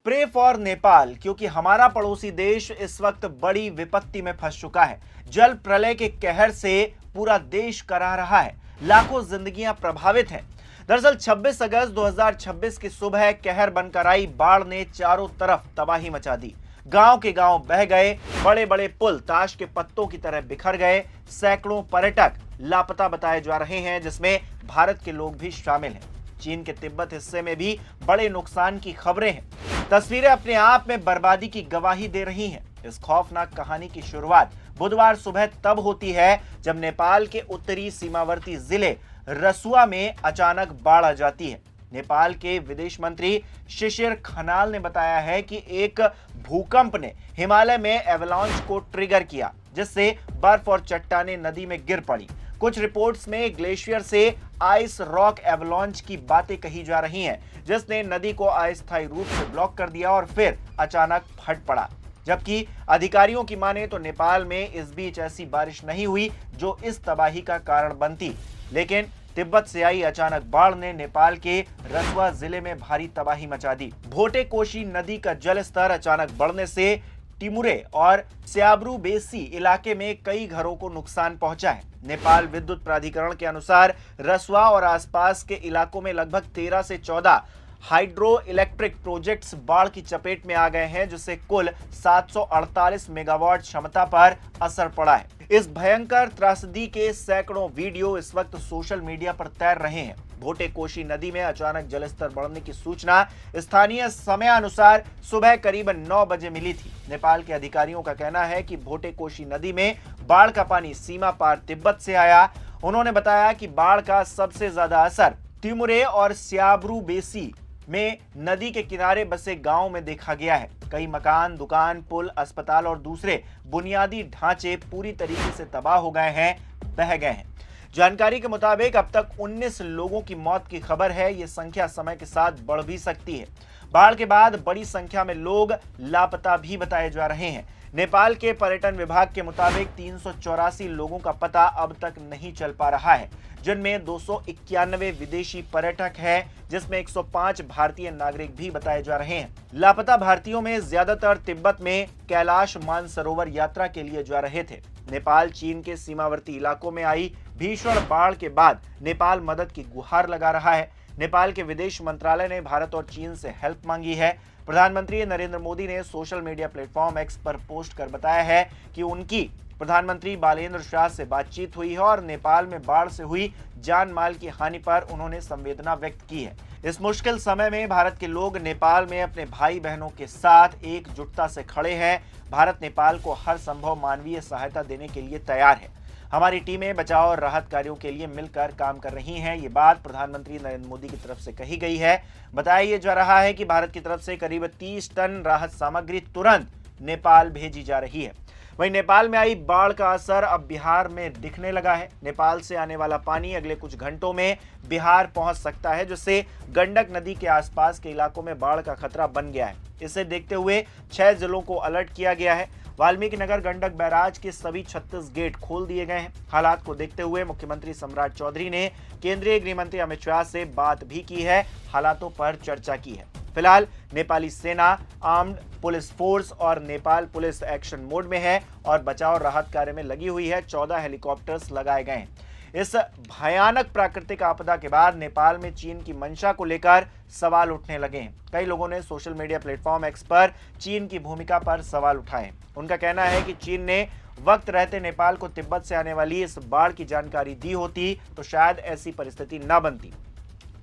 Pray for Nepal, क्योंकि हमारा पड़ोसी देश इस वक्त बड़ी विपत्ति में फंस चुका है। जल प्रलय के कहर से पूरा देश कराह रहा है, लाखों जिंदगियां प्रभावित हैं। दरअसल 26 अगस्त 2026 की सुबह कहर बनकर आई बाढ़ ने चारों तरफ तबाही मचा दी। गांव के गांव बह गए, बड़े बड़े पुल ताश के पत्तों की तरह बिखर गए, सैकड़ों पर्यटक लापता बताए जा रहे हैं, जिसमें भारत के लोग भी शामिल हैं। चीन के तिब्बत हिस्से में भी बड़े नुकसान की खबरें हैं। तस्वीरें अपने आप में बर्बादी की गवाही दे रही हैं। इस खौफनाक कहानी की शुरुआत बुधवार सुबह तब होती है जब नेपाल के उत्तरी सीमावर्ती जिले रसुआ में अचानक बाढ़ आ जाती है। नेपाल के विदेश मंत्री शिशिर खनाल ने बताया है कि एक भूकंप ने हिमालय में एवलांच को ट्रिगर किया, जिससे बर्फ और चट्टानें नदी में गिर पड़ी। कुछ रिपोर्ट्स में ग्लेशियर से आइस रॉक एवलांच की बातें कही जा रही हैं, जिसने नदी को अस्थायी रूप से ब्लॉक कर दिया और फिर अचानक फट पड़ा। जबकि अधिकारियों की माने तो नेपाल में इस बीच ऐसी बारिश नहीं हुई जो इस तबाही का कारण बनती, लेकिन तिब्बत से आई अचानक बाढ़ ने नेपाल के रसुआ जिले में भारी तबाही मचा दी। भोटे कोशी नदी का जल स्तर अचानक बढ़ने से टिमुरे और स्याब्रू बेसी इलाके में कई घरों को नुकसान पहुंचा है। नेपाल विद्युत प्राधिकरण के अनुसार रसुआ और आसपास के इलाकों में लगभग 13 से 14 हाइड्रो इलेक्ट्रिक प्रोजेक्ट्स बाढ़ की चपेट में आ गए हैं, जिससे कुल 748 मेगावाट क्षमता पर असर पड़ा है। इस भयंकर त्रासदी के सैकड़ों वीडियो इस वक्त सोशल मीडिया पर तैर रहे हैं। भोटे कोशी नदी में अचानक जलस्तर बढ़ने की सूचना स्थानीय समयानुसार सुबह करीबन 9 बजे मिली थी। नेपाल के अधिकारियों का कहना है कि भोटे कोशी नदी में बाढ़ का पानी सीमा पार तिब्बत से आया। उन्होंने बताया कि बाढ़ का सबसे ज्यादा असर टिमुरे और स्याब्रू बेसी में नदी के किनारे बसे गांव में देखा गया है। कई मकान, दुकान, पुल, अस्पताल और दूसरे बुनियादी ढांचे पूरी तरीके से तबाह हो गए हैं, बह गए हैं। जानकारी के मुताबिक अब तक 19 लोगों की मौत की खबर है। ये संख्या समय के साथ बढ़ भी सकती है। बाढ़ के बाद बड़ी संख्या में लोग लापता भी बताए जा रहे हैं। नेपाल के पर्यटन विभाग के मुताबिक 384 लोगों का पता अब तक नहीं चल पा रहा है, जिनमें 291 विदेशी पर्यटक हैं, जिसमें 105 भारतीय नागरिक भी बताए जा रहे हैं। लापता भारतीयों में ज्यादातर तिब्बत में कैलाश मानसरोवर यात्रा के लिए जा रहे थे। नेपाल चीन के सीमावर्ती इलाकों में आई भीषण बाढ़ के बाद नेपाल मदद की गुहार लगा रहा है। नेपाल के विदेश मंत्रालय ने भारत और चीन से हेल्प मांगी है। प्रधानमंत्री नरेंद्र मोदी ने सोशल मीडिया प्लेटफॉर्म एक्स पर पोस्ट कर बताया है कि उनकी प्रधानमंत्री बालेंद्र शाह से बातचीत हुई है और नेपाल में बाढ़ से हुई जान माल की हानि पर उन्होंने संवेदना व्यक्त की है। इस मुश्किल समय में भारत के लोग नेपाल में अपने भाई बहनों के साथ एकजुटता से खड़े हैं। भारत नेपाल को हर संभव मानवीय सहायता देने के लिए तैयार है। हमारी टीमें बचाव और राहत कार्यों के लिए मिलकर काम कर रही हैं। ये बात प्रधानमंत्री नरेंद्र मोदी की तरफ से कही गई है। बताया जा रहा है कि भारत की तरफ से करीब 30 टन राहत सामग्री तुरंत नेपाल भेजी जा रही है। वहीं नेपाल में आई बाढ़ का असर अब बिहार में दिखने लगा है। नेपाल से आने वाला पानी अगले कुछ घंटों में बिहार पहुंच सकता है, जिससे गंडक नदी के आसपास के इलाकों में बाढ़ का खतरा बन गया है। इसे देखते हुए 6 जिलों को अलर्ट किया गया है। वाल्मीकि नगर गंडक बैराज के सभी 36 गेट खोल दिए गए हैं। हालात को देखते हुए मुख्यमंत्री सम्राट चौधरी ने केंद्रीय गृह मंत्री अमित शाह से बात भी की है, हालातों पर चर्चा की है। फिलहाल नेपाली सेना, आर्म्ड पुलिस फोर्स और नेपाल पुलिस एक्शन मोड में है और बचाव राहत कार्य में लगी हुई है। 14 हेलीकॉप्टर्स लगाए गए हैं। इस भयानक प्राकृतिक आपदा के बाद नेपाल में चीन की मंशा को लेकर सवाल उठने लगे हैं। कई लोगों ने सोशल मीडिया प्लेटफॉर्म एक्स पर चीन की भूमिका पर सवाल उठाए। उनका कहना है कि चीन ने वक्त रहते नेपाल को तिब्बत से आने वाली इस बाढ़ की जानकारी दी होती तो शायद ऐसी परिस्थिति न बनती।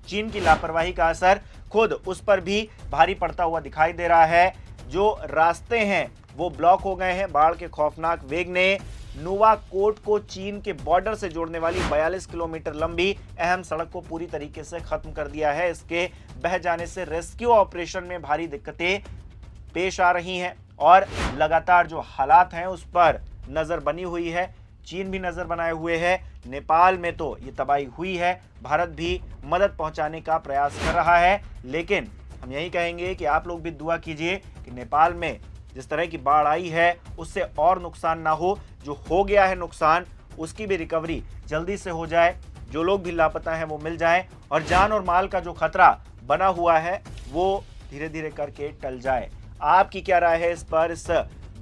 चीन की लापरवाही का असर खुद उस पर भी भारी पड़ता हुआ दिखाई दे रहा है। जो रास्ते हैं वो ब्लॉक हो गए हैं। बाढ़ के खौफनाक वेग ने नुवाकोट को चीन के बॉर्डर से जोड़ने वाली 42 किलोमीटर लंबी अहम सड़क को पूरी तरीके से खत्म कर दिया है। इसके बह जाने से रेस्क्यू ऑपरेशन में भारी दिक्कतें पेश आ रही हैं और लगातार जो हालात हैं उस पर नजर बनी हुई है। चीन भी नजर बनाए हुए है। नेपाल में तो ये तबाही हुई है। भारत भी मदद पहुंचाने का प्रयास कर रहा है, लेकिन हम यही कहेंगे कि आप लोग भी दुआ कीजिए कि नेपाल में जिस तरह की बाढ़ आई है उससे और नुकसान ना हो। जो हो गया है नुकसान उसकी भी रिकवरी जल्दी से हो जाए। जो लोग भी लापता हैं वो मिल जाएं और जान और माल का जो खतरा बना हुआ है वो धीरे धीरे करके टल जाए। आपकी क्या राय है इस पर, इस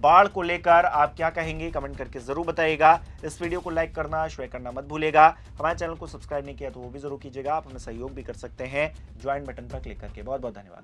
बाढ़ को लेकर आप क्या कहेंगे, कमेंट करके जरूर बताइएगा। इस वीडियो को लाइक करना, शेयर करना मत भूलिएगा। हमारे चैनल को सब्सक्राइब नहीं किया तो वो भी जरूर कीजिएगा। आप हमें सहयोग भी कर सकते हैं ज्वाइन बटन पर क्लिक करके। बहुत बहुत धन्यवाद।